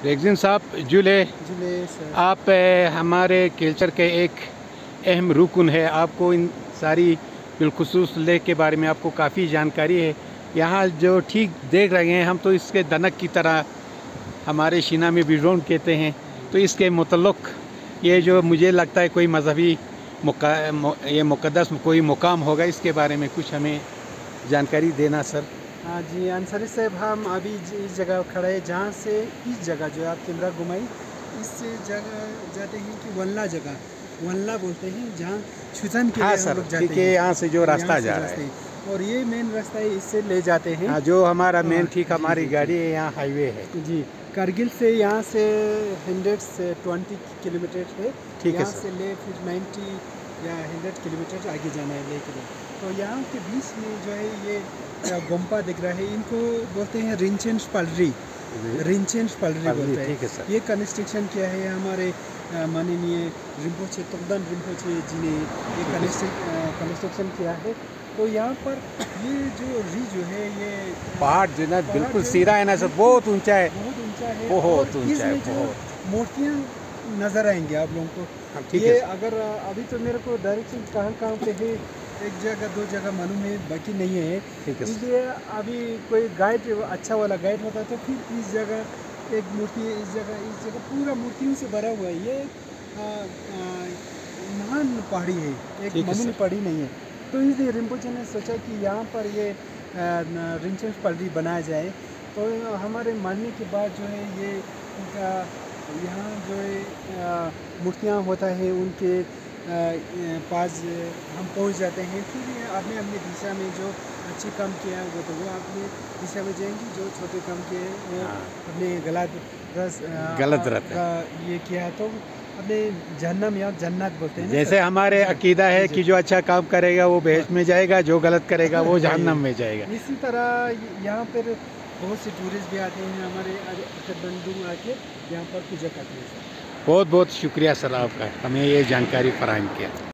Rexine साहब जुले sir. आप हमारे कल्चर के एक अहम रुकन है। आपको इन सारी बिलखुसूस लेक के बारे में आपको काफ़ी जानकारी है। यहाँ जो ठीक देख रहे हैं हम, तो इसके दनक की तरह हमारे शीना में बिजोन कहते हैं। तो इसके मुतल्लक ये जो मुझे लगता है कोई मजहबी ये मुक़द्दस कोई मुकाम होगा, इसके बारे में कुछ हमें जानकारी देना सर। हाँ जी अंसारी साहब, हम अभी इस जगह खड़े हैं जहाँ से इस जगह जो आप कैमरा घुमाई, इस जगह जाते हैं कि वल्ला बोलते हैं, जहाँ छुजन के लिए हम लोग जाते हैं। यहाँ से जो रास्ता जा रहा है और ये मेन रास्ता है, इससे ले जाते हैं। हाँ, जो हमारा मेन ठीक हमारी गाड़ी है, यहाँ हाईवे है जी। कारगिल से यहाँ से 120 किलोमीटर है। ठीक है यहाँ से ले फिर 90 या 100 किलोमीटर आगे जाना है लेके। तो यहाँ के बीच में जो है ये गोम्पा दिख रहा है, इनको बोलते हैं रिंचेंस पलरी बोलते हैं। ये कंस्ट्रक्शन किया है हमारे माननीय रिम्पोचे तोगदान रिम्पोचे जी ने ये कंस्ट्रक्शन किया है। तो यहाँ पर ये जो है ये पहाड़ जो ना बिल्कुल सीधा है ना सर, बहुत ऊंचा है, बहुत ऊंचा है। जो मूर्तियाँ नज़र आएंगे आप लोगों को। ये अगर अभी तो मेरे को डायरेक्शन कहाँ पे है, एक जगह दो जगह मालूम है, बाकी नहीं है। इसलिए अभी कोई गाइड अच्छा वाला गाइड होता तो फिर इस जगह एक मूर्ति है, इस जगह पूरा मूर्तियों से भरा हुआ है। ये महान पहाड़ी है, एक मामूली पहाड़ी नहीं है। तो इसलिए रिम्पोचे ने सोचा कि यहाँ पर ये रिंचेंस पहाड़ी बनाया जाए। तो हमारे मानने के बाद जो है ये उनका यहाँ जो है मूर्तियाँ होता है, उनके पास हम पहुँच जाते हैं। फिर अपने अपने दिशा में जो अच्छे काम किया वो तो वो अपने दिशा में जाएंगे, जो छोटे काम किए वो अपने गलत रस ये किया तो अपने जहन्नम या जन्नत बोलते हैं। जैसे हमारे अकीदा है कि जो अच्छा काम करेगा वो बेहश्त में जाएगा, जो गलत करेगा वो जहन्नम में जाएगा। इसी तरह यहाँ पर बहुत से टूरिस्ट भी आते हैं, हमारे काठमांडू आके यहाँ पर पूजा करते हैं। बहुत बहुत शुक्रिया सर आपका, हमें ये जानकारी फराहम किया।